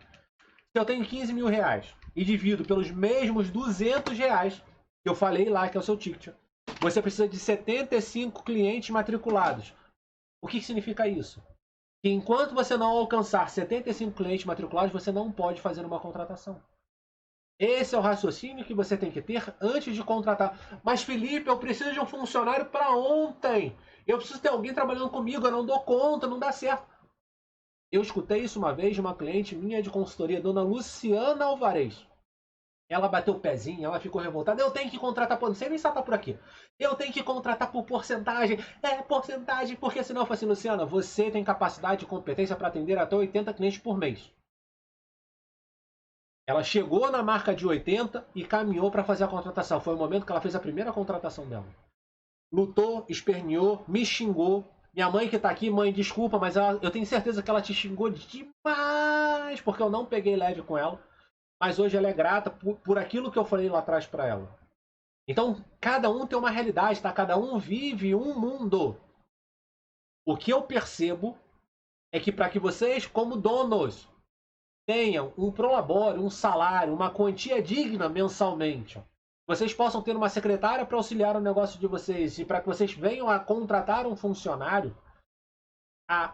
Se eu tenho R$15.000 e divido pelos mesmos R$200 que eu falei lá, que é o seu ticket, você precisa de 75 clientes matriculados. O que significa isso? Que enquanto você não alcançar 75 clientes matriculados, você não pode fazer uma contratação. Esse é o raciocínio que você tem que ter antes de contratar. Mas, Felipe, eu preciso de um funcionário para ontem. Eu preciso ter alguém trabalhando comigo, eu não dou conta, não dá certo. Eu escutei isso uma vez de uma cliente minha de consultoria, dona Luciana Alvarez. Ela bateu o pezinho, ela ficou revoltada. Eu tenho que contratar, não sei nem se ela tá por aqui. Eu tenho que contratar por porcentagem. É, porcentagem, porque senão eu falo assim, Luciana, você tem capacidade e competência para atender até 80 clientes por mês. Ela chegou na marca de 80 e caminhou para fazer a contratação. Foi o momento que ela fez a primeira contratação dela. Lutou, esperneou, me xingou. Minha mãe que tá aqui, mãe, desculpa, mas eu tenho certeza que ela te xingou demais, porque eu não peguei leve com ela. Mas hoje ela é grata por aquilo que eu falei lá atrás para ela. Então, cada um tem uma realidade, tá? Cada um vive um mundo. O que eu percebo é que para que vocês, como donos, tenham um prolabore, um salário, uma quantia digna mensalmente, vocês possam ter uma secretária para auxiliar o negócio de vocês e para que vocês venham a contratar um funcionário,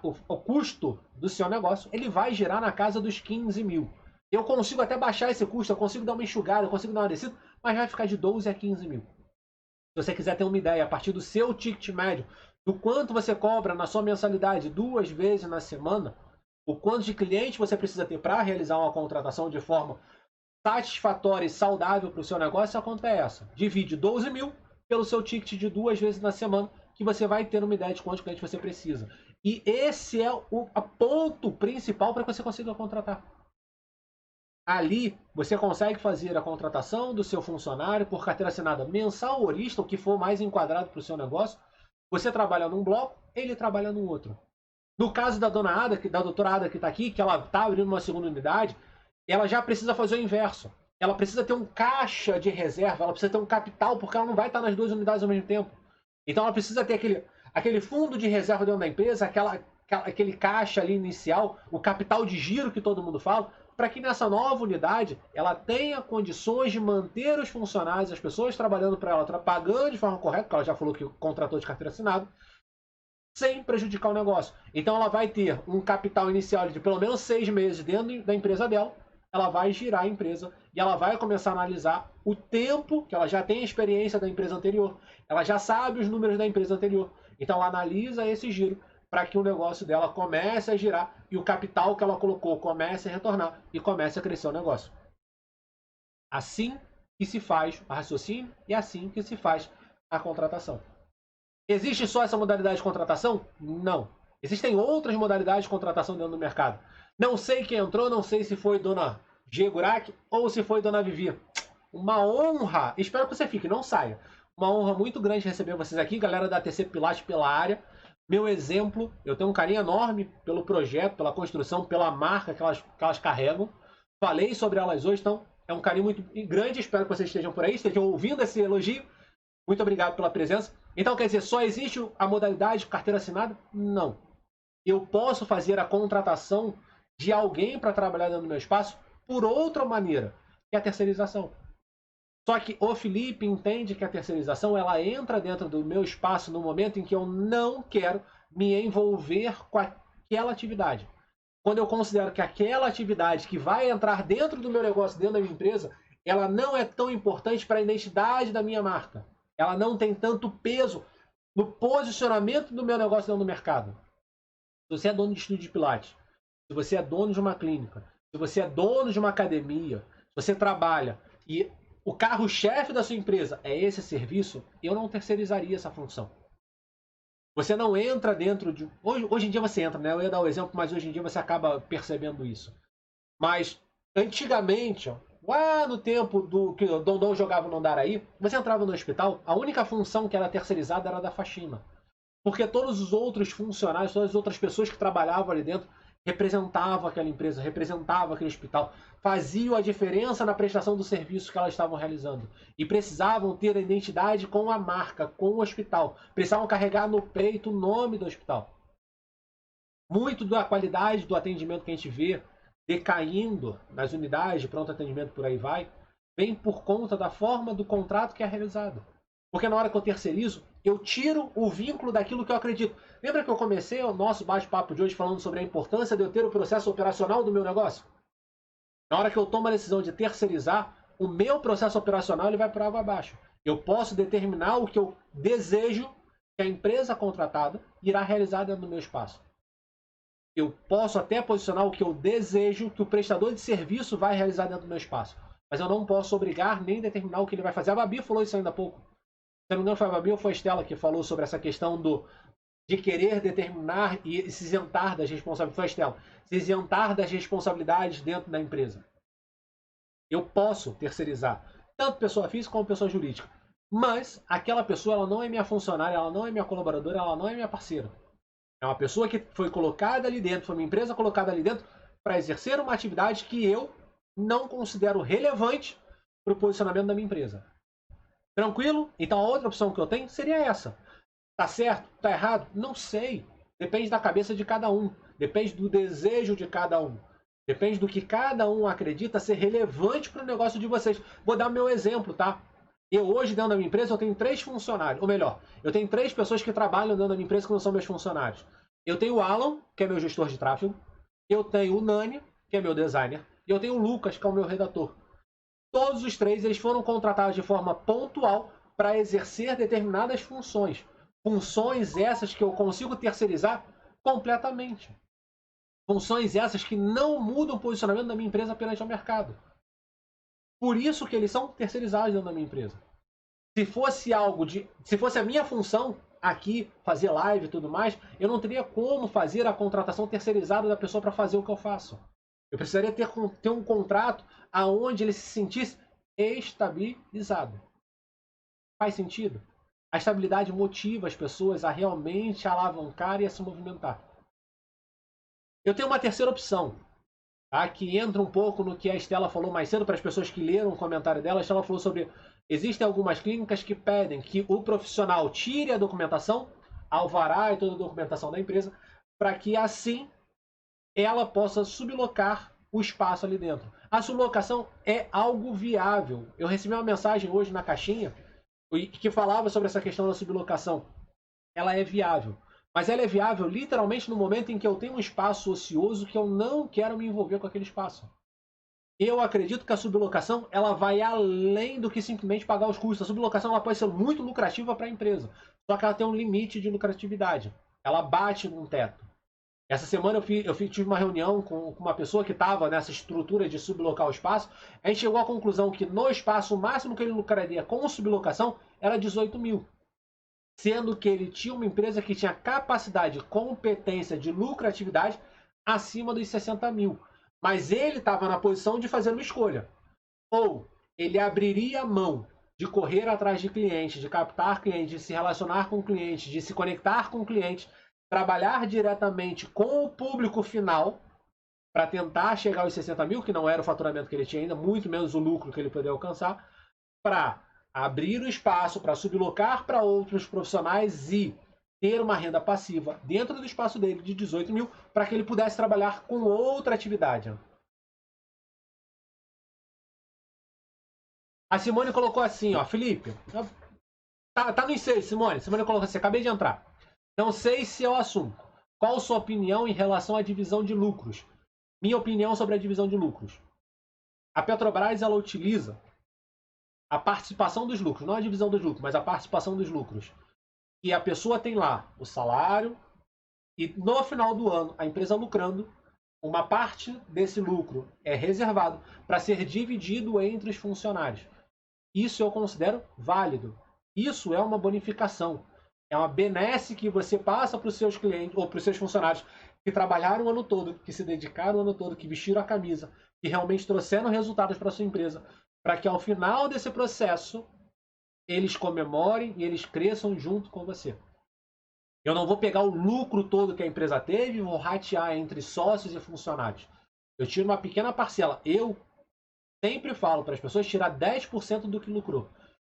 o custo do seu negócio ele vai girar na casa dos 15 mil. Eu consigo até baixar esse custo, eu consigo dar uma enxugada, eu consigo dar uma descida, mas vai ficar de 12 a 15 mil. Se você quiser ter uma ideia, a partir do seu ticket médio, do quanto você cobra na sua mensalidade 2 vezes na semana, o quanto de cliente você precisa ter para realizar uma contratação de forma satisfatória e saudável para o seu negócio, a conta é essa. Divide 12 mil pelo seu ticket de 2 vezes na semana, que você vai ter uma ideia de quantos clientes você precisa. E esse é o ponto principal para que você consiga contratar. Ali, você consegue fazer a contratação do seu funcionário por carteira assinada mensal ou horista, o que for mais enquadrado para o seu negócio. Você trabalha num bloco, ele trabalha no outro. No caso da dona Ada, da doutora Ada que está aqui, que ela está abrindo uma segunda unidade, ela já precisa fazer o inverso. Ela precisa ter um caixa de reserva, ela precisa ter um capital, porque ela não vai estar nas duas unidades ao mesmo tempo. Então ela precisa ter aquele fundo de reserva dentro da empresa, aquele caixa ali inicial, o capital de giro que todo mundo fala, para que nessa nova unidade ela tenha condições de manter os funcionários, as pessoas trabalhando para ela, pagando de forma correta, porque ela já falou que contratou de carteira assinada, sem prejudicar o negócio. Então ela vai ter um capital inicial de pelo menos 6 meses dentro da empresa dela, ela vai girar a empresa e ela vai começar a analisar o tempo, que ela já tem a experiência da empresa anterior, ela já sabe os números da empresa anterior, então ela analisa esse giro para que o negócio dela comece a girar e o capital que ela colocou comece a retornar e comece a crescer o negócio. Assim que se faz o raciocínio e assim que se faz a contratação. Existe só essa modalidade de contratação? Não. Existem outras modalidades de contratação dentro do mercado. Não sei quem entrou, não sei se foi dona G. Gurak ou se foi dona Vivi. Uma honra, espero que você fique, não saia. Uma honra muito grande receber vocês aqui, galera da TC Pilates pela área. Meu exemplo, eu tenho um carinho enorme pelo projeto, pela construção, pela marca que elas carregam. Falei sobre elas hoje, então é um carinho muito grande, espero que vocês estejam por aí, estejam ouvindo esse elogio. Muito obrigado pela presença. Então, quer dizer, só existe a modalidade de carteira assinada? Não. Eu posso fazer a contratação de alguém para trabalhar dentro do meu espaço por outra maneira, que é a terceirização. Só que o Felipe entende que a terceirização ela entra dentro do meu espaço no momento em que eu não quero me envolver com aquela atividade. Quando eu considero que aquela atividade que vai entrar dentro do meu negócio, dentro da minha empresa, ela não é tão importante para a identidade da minha marca. Ela não tem tanto peso no posicionamento do meu negócio dentro do mercado. Se você é dono de estúdio de Pilates, se você é dono de uma clínica, se você é dono de uma academia, se você trabalha e o carro-chefe da sua empresa é esse serviço, eu não terceirizaria essa função. Você não entra dentro de... Hoje em dia você entra, né? Eu ia dar o exemplo, mas hoje em dia você acaba percebendo isso. Mas, antigamente, lá no tempo do que o Dondon jogava no Andaraí, você entrava no hospital, a única função que era terceirizada era da faxina. Porque todos os outros funcionários, todas as outras pessoas que trabalhavam ali dentro, representavam aquela empresa, representavam aquele hospital, faziam a diferença na prestação do serviço que elas estavam realizando. E precisavam ter a identidade com a marca, com o hospital. Precisavam carregar no peito o nome do hospital. Muito da qualidade do atendimento que a gente vê decaindo nas unidades de pronto atendimento, por aí vai, vem por conta da forma do contrato que é realizado. Porque na hora que eu terceirizo, eu tiro o vínculo daquilo que eu acredito. Lembra que eu comecei o nosso bate-papo de hoje falando sobre a importância de eu ter o processo operacional do meu negócio? Na hora que eu tomo a decisão de terceirizar, o meu processo operacional ele vai por água abaixo. Eu posso determinar o que eu desejo que a empresa contratada irá realizar dentro do meu espaço. Eu posso até posicionar o que eu desejo que o prestador de serviço vai realizar dentro do meu espaço. Mas eu não posso obrigar nem determinar o que ele vai fazer. A Babi falou isso ainda há pouco. Se não me engano, foi a Babi ou foi a Estela que falou sobre essa questão de querer determinar e se isentar das responsabilidades. Foi a Estela. Se isentar das responsabilidades dentro da empresa. Eu posso terceirizar, tanto pessoa física como pessoa jurídica. Mas aquela pessoa ela não é minha funcionária, ela não é minha colaboradora, ela não é minha parceira. É uma pessoa que foi colocada ali dentro, foi uma empresa colocada ali dentro para exercer uma atividade que eu não considero relevante para o posicionamento da minha empresa. Tranquilo? Então a outra opção que eu tenho seria essa. Tá certo? Tá errado? Não sei. Depende da cabeça de cada um. Depende do desejo de cada um. Depende do que cada um acredita ser relevante para o negócio de vocês. Vou dar o meu exemplo, tá? Eu hoje, dentro da minha empresa, eu tenho 3 funcionários. Ou melhor, eu tenho 3 pessoas que trabalham dentro da minha empresa que não são meus funcionários. Eu tenho o Alan, que é meu gestor de tráfego. Eu tenho o Nani, que é meu designer. E eu tenho o Lucas, que é o meu redator. Todos os 3 eles foram contratados de forma pontual para exercer determinadas funções. Funções essas que eu consigo terceirizar completamente. Funções essas que não mudam o posicionamento da minha empresa perante ao mercado. Por isso que eles são terceirizados dentro da minha empresa. Se fosse se fosse a minha função aqui, fazer live e tudo mais, eu não teria como fazer a contratação terceirizada da pessoa para fazer o que eu faço. Eu precisaria ter um contrato aonde ele se sentisse estabilizado. Faz sentido? A estabilidade motiva as pessoas a realmente alavancar e a se movimentar. Eu tenho uma terceira opção, tá? Que entra um pouco no que a Estela falou mais cedo, para as pessoas que leram o comentário dela. A Estela falou sobre: existem algumas clínicas que pedem que o profissional tire a documentação, alvará e toda a documentação da empresa, para que assim ela possa sublocar o espaço ali dentro. A sublocação é algo viável. Eu recebi uma mensagem hoje na caixinha que falava sobre essa questão da sublocação. Ela é viável. Mas ela é viável literalmente no momento em que eu tenho um espaço ocioso que eu não quero me envolver com aquele espaço. Eu acredito que a sublocação ela vai além do que simplesmente pagar os custos. A sublocação ela pode ser muito lucrativa para a empresa, só que ela tem um limite de lucratividade. Ela bate num teto. Essa semana tive uma reunião com uma pessoa que estava nessa estrutura de sublocar o espaço. A gente chegou à conclusão que no espaço o máximo que ele lucraria com sublocação era 18 mil. Sendo que ele tinha uma empresa que tinha capacidade, competência de lucratividade acima dos 60 mil. Mas ele estava na posição de fazer uma escolha. Ou ele abriria a mão de correr atrás de clientes, de captar clientes, de se relacionar com clientes, de se conectar com clientes, trabalhar diretamente com o público final para tentar chegar aos 60 mil, que não era o faturamento que ele tinha ainda, muito menos o lucro que ele poderia alcançar, para abrir o espaço, para sublocar para outros profissionais e ter uma renda passiva dentro do espaço dele de 18 mil, para que ele pudesse trabalhar com outra atividade. A Simone colocou assim, ó, Felipe, tá no ensejo, Simone. Simone colocou assim, acabei de entrar. Não sei se é o assunto. Qual sua opinião em relação à divisão de lucros? Minha opinião sobre a divisão de lucros. A Petrobras ela utiliza a participação dos lucros, não a divisão dos lucros, mas a participação dos lucros. E a pessoa tem lá o salário e no final do ano a empresa lucrando, uma parte desse lucro é reservado para ser dividido entre os funcionários. Isso eu considero válido. Isso é uma bonificação. É uma benesse que você passa para os seus clientes ou para os seus funcionários que trabalharam o ano todo, que se dedicaram o ano todo, que vestiram a camisa, que realmente trouxeram resultados para a sua empresa, para que ao final desse processo eles comemorem e eles cresçam junto com você. Eu não vou pegar o lucro todo que a empresa teve e vou ratear entre sócios e funcionários. Eu tiro uma pequena parcela. Eu sempre falo para as pessoas tirar 10% do que lucrou.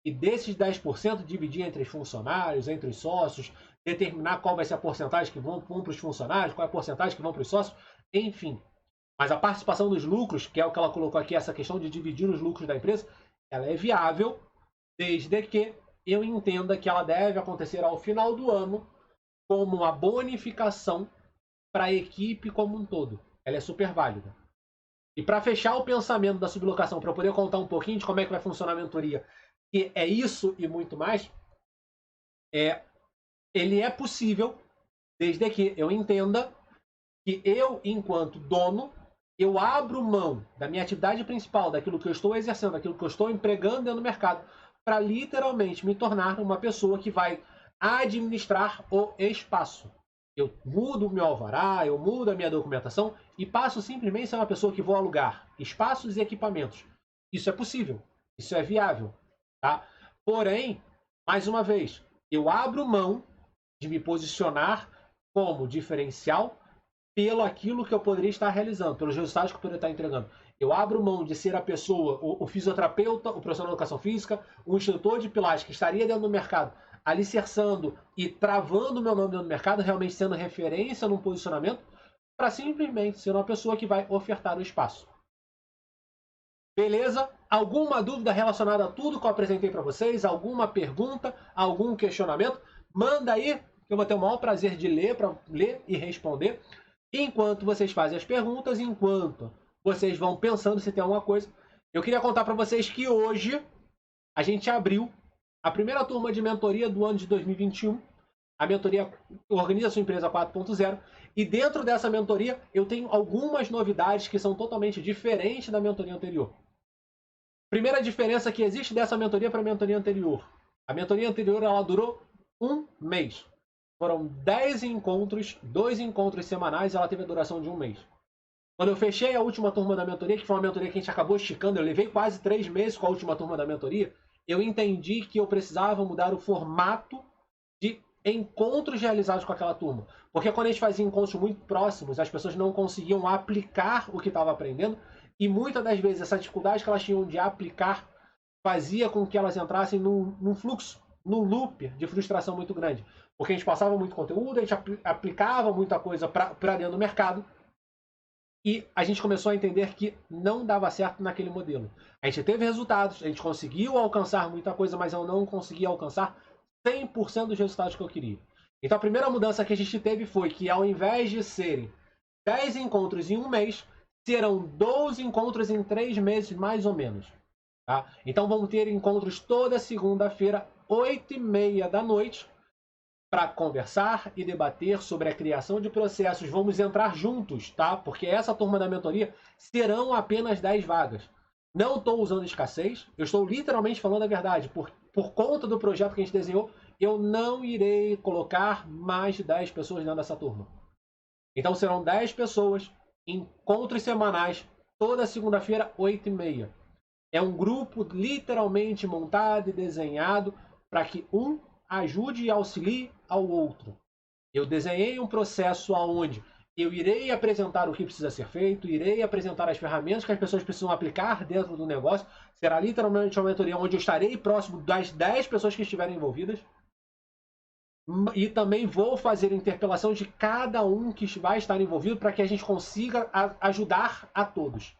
E desses 10% dividir entre os funcionários, entre os sócios, determinar qual vai ser a porcentagem que vão para os funcionários, qual é a porcentagem que vão para os sócios, enfim. Mas a participação dos lucros, que é o que ela colocou aqui, essa questão de dividir os lucros da empresa, ela é viável desde que eu entenda que ela deve acontecer ao final do ano como uma bonificação para a equipe como um todo. Ela é super válida. E para fechar o pensamento da sublocação, para eu poder contar um pouquinho de como é que vai funcionar a mentoria, que é isso e muito mais, ele é possível desde que eu entenda que eu, enquanto dono, eu abro mão da minha atividade principal, daquilo que eu estou exercendo, daquilo que eu estou empregando dentro do mercado, para literalmente me tornar uma pessoa que vai administrar o espaço. Eu mudo o meu alvará, eu mudo a minha documentação e passo simplesmente a ser uma pessoa que vou alugar espaços e equipamentos. Isso é possível, isso é viável, tá? Porém, mais uma vez, eu abro mão de me posicionar como diferencial pelo aquilo que eu poderia estar realizando, pelos resultados que eu poderia estar entregando. Eu abro mão de ser a pessoa, o fisioterapeuta, o profissional de educação física, o instrutor de pilates que estaria dentro do mercado, alicerçando e travando o meu nome dentro do mercado, realmente sendo referência num posicionamento, para simplesmente ser uma pessoa que vai ofertar o espaço. Beleza? Alguma dúvida relacionada a tudo que eu apresentei para vocês? Alguma pergunta? Algum questionamento? Manda aí, que eu vou ter o maior prazer de ler, para ler e responder. Enquanto vocês fazem as perguntas, enquanto vocês vão pensando se tem alguma coisa, eu queria contar para vocês que hoje a gente abriu a primeira turma de mentoria do ano de 2021, a mentoria Organiza Sua Empresa 4.0, e dentro dessa mentoria eu tenho algumas novidades que são totalmente diferentes da mentoria anterior. Primeira diferença que existe dessa mentoria para a mentoria anterior. A mentoria anterior ela durou um mês. Foram 10 encontros, 2 encontros semanais, e ela teve a duração de um mês. Quando eu fechei a última turma da mentoria, que foi uma mentoria que a gente acabou esticando, eu levei quase 3 meses com a última turma da mentoria, eu entendi que eu precisava mudar o formato de encontros realizados com aquela turma. Porque quando a gente fazia encontros muito próximos, as pessoas não conseguiam aplicar o que estava aprendendo, e muitas das vezes essa dificuldade que elas tinham de aplicar fazia com que elas entrassem num fluxo, num loop de frustração muito grande. Porque a gente passava muito conteúdo, a gente aplicava muita coisa para dentro do mercado, e a gente começou a entender que não dava certo naquele modelo. A gente teve resultados, a gente conseguiu alcançar muita coisa, mas eu não conseguia alcançar 100% dos resultados que eu queria. Então a primeira mudança que a gente teve foi que ao invés de serem 10 encontros em um mês, serão 12 encontros em 3 meses, mais ou menos. Tá? Então vamos ter encontros toda segunda-feira, 8h30 da noite, para conversar e debater sobre a criação de processos. Vamos entrar juntos, tá? Porque essa turma da mentoria serão apenas 10 vagas. Não estou usando escassez, eu estou literalmente falando a verdade. Por conta do projeto que a gente desenhou, eu não irei colocar mais de 10 pessoas dentro dessa turma. Então serão 10 pessoas, encontros semanais, toda segunda-feira, 8h30. É um grupo literalmente montado e desenhado para que um ajude e auxilie ao outro. Eu desenhei um processo onde eu irei apresentar o que precisa ser feito, irei apresentar as ferramentas que as pessoas precisam aplicar dentro do negócio. Será literalmente uma mentoria onde eu estarei próximo das 10 pessoas que estiverem envolvidas. E também vou fazer a interpelação de cada um que vai estar envolvido para que a gente consiga ajudar a todos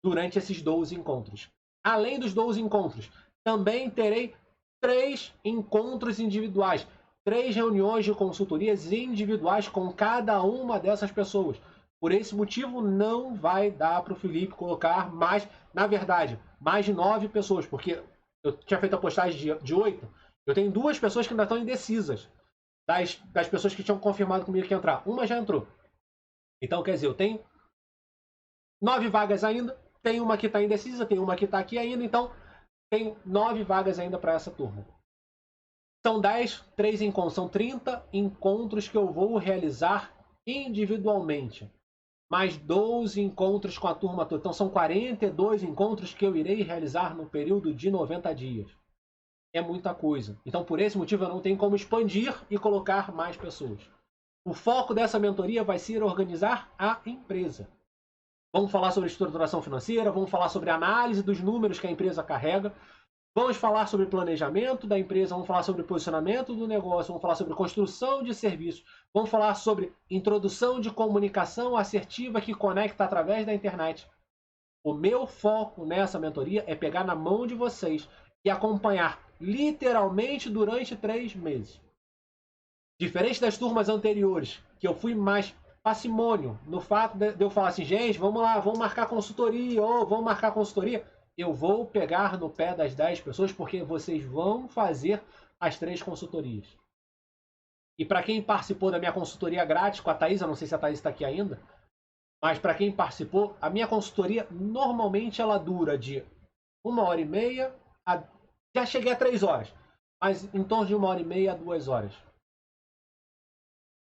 durante esses 12 encontros. Além dos 12 encontros, também terei 3 encontros individuais, 3 reuniões de consultorias individuais com cada uma dessas pessoas. Por esse motivo, não vai dar para o Felipe colocar mais, na verdade, mais de 9 pessoas, porque eu tinha feito a postagem de 8, eu tenho 2 pessoas que ainda estão indecisas, das pessoas que tinham confirmado comigo que ia entrar. Uma já entrou. Então, quer dizer, eu tenho 9 vagas ainda, tem uma que está indecisa, tem uma que está aqui ainda, então tem 9 vagas ainda para essa turma. São 10, 3 encontros, são 30 encontros que eu vou realizar individualmente. Mais 12 encontros com a turma toda. Então são 42 encontros que eu irei realizar no período de 90 dias. É muita coisa. Então por esse motivo eu não tenho como expandir e colocar mais pessoas. O foco dessa mentoria vai ser organizar a empresa. Vamos falar sobre estruturação financeira, vamos falar sobre análise dos números que a empresa carrega, vamos falar sobre planejamento da empresa, vamos falar sobre posicionamento do negócio, vamos falar sobre construção de serviços, vamos falar sobre introdução de comunicação assertiva que conecta através da internet. O meu foco nessa mentoria é pegar na mão de vocês e acompanhar literalmente durante 3 meses. Diferente das turmas anteriores, que eu fui mais parcimônio no fato de eu falar assim, gente, vamos lá, vamos marcar consultoria, ou vamos marcar consultoria. Eu vou pegar no pé das 10 pessoas porque vocês vão fazer as 3 consultorias. E para quem participou da minha consultoria grátis com a Thaís, eu não sei se a Thaís está aqui ainda, mas para quem participou, a minha consultoria normalmente ela dura de 1h30 a... Já cheguei a 3 horas, mas em torno de 1h30 a 2 horas.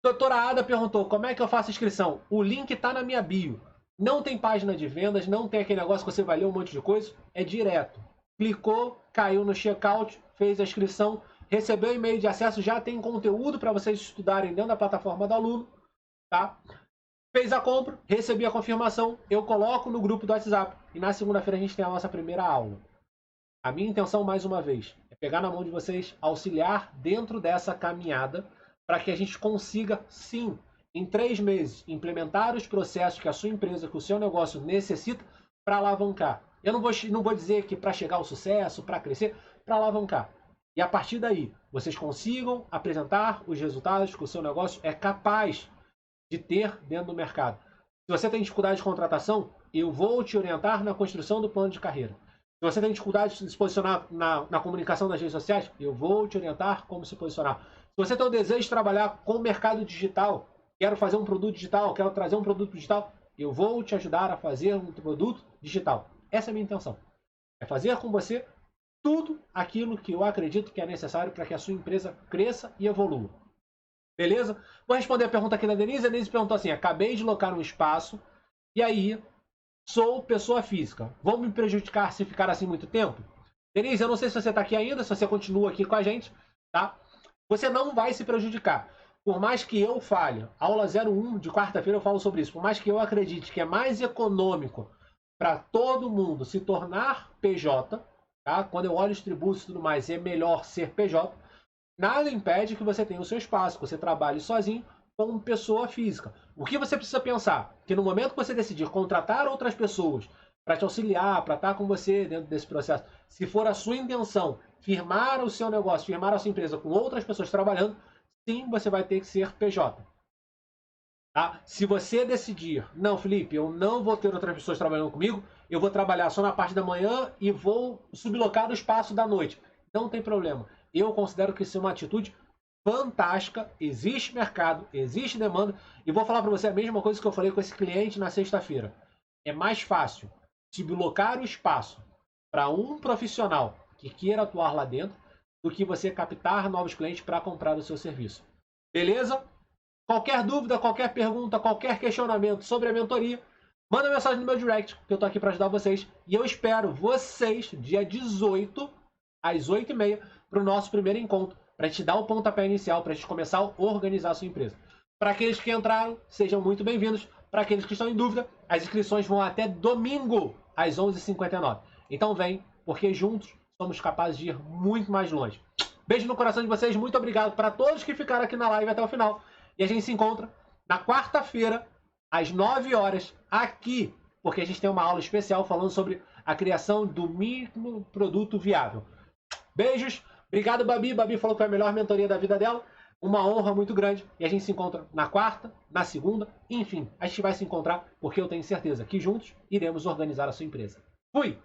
Doutora Ada perguntou, como é que eu faço a inscrição? O link está na minha bio. Não tem página de vendas, não tem aquele negócio que você vai ler um monte de coisa. É direto. Clicou, caiu no checkout, fez a inscrição, recebeu e-mail de acesso, já tem conteúdo para vocês estudarem dentro da plataforma do aluno. Tá? Fez a compra, recebi a confirmação, eu coloco no grupo do WhatsApp. E na segunda-feira a gente tem a nossa primeira aula. A minha intenção, mais uma vez, é pegar na mão de vocês, auxiliar dentro dessa caminhada, para que a gente consiga, sim, em 3 meses, implementar os processos que a sua empresa, que o seu negócio necessita para alavancar. Eu não vou dizer que para chegar ao sucesso, para crescer, para alavancar. E a partir daí, vocês consigam apresentar os resultados que o seu negócio é capaz de ter dentro do mercado. Se você tem dificuldade de contratação, eu vou te orientar na construção do plano de carreira. Se você tem dificuldade de se posicionar na comunicação das redes sociais, eu vou te orientar como se posicionar. Se você tem o desejo de trabalhar com o mercado digital, quero fazer um produto digital, quero trazer um produto digital, eu vou te ajudar a fazer um produto digital. Essa é a minha intenção. É fazer com você tudo aquilo que eu acredito que é necessário para que a sua empresa cresça e evolua. Beleza? Vou responder a pergunta aqui da Denise. A Denise perguntou assim, acabei de locar um espaço E aí, sou pessoa física. Vão me prejudicar se ficar assim muito tempo? Denise, eu não sei se você está aqui ainda, se você continua aqui com a gente, tá? Você não vai se prejudicar. Por mais que eu fale, aula 01 de quarta-feira eu falo sobre isso, por mais que eu acredite que é mais econômico para todo mundo se tornar PJ, tá? Quando eu olho os tributos e tudo mais, é melhor ser PJ, nada impede que você tenha o seu espaço, que você trabalhe sozinho como pessoa física. O que você precisa pensar? Que no momento que você decidir contratar outras pessoas para te auxiliar, para estar com você dentro desse processo, se for a sua intenção firmar o seu negócio, firmar a sua empresa com outras pessoas trabalhando, sim, você vai ter que ser PJ. Tá? Se você decidir, não, Felipe, eu não vou ter outras pessoas trabalhando comigo, eu vou trabalhar só na parte da manhã e vou sublocar o espaço da noite. Não tem problema. Eu considero que isso é uma atitude fantástica, existe mercado, existe demanda, e vou falar para você a mesma coisa que eu falei com esse cliente na sexta-feira. É mais fácil sublocar o espaço para um profissional que queira atuar lá dentro do que você captar novos clientes para comprar o seu serviço. Beleza? Qualquer dúvida, qualquer pergunta, qualquer questionamento sobre a mentoria, manda mensagem no meu direct, que eu tô aqui para ajudar vocês. E eu espero vocês, dia 18, às 8h30, para o nosso primeiro encontro, para a gente dar o pontapé inicial, para a gente começar a organizar a sua empresa. Para aqueles que entraram, sejam muito bem-vindos. Para aqueles que estão em dúvida, as inscrições vão até domingo, às 11h59. Então vem, porque juntos somos capazes de ir muito mais longe. Beijo no coração de vocês, muito obrigado para todos que ficaram aqui na live até o final. E a gente se encontra na quarta-feira, às 9 horas, aqui, porque a gente tem uma aula especial falando sobre a criação do mínimo produto viável. Beijos, obrigado, Babi. Babi falou que foi a melhor mentoria da vida dela. Uma honra muito grande. E a gente se encontra na quarta, na segunda, enfim, a gente vai se encontrar porque eu tenho certeza que juntos iremos organizar a sua empresa. Fui!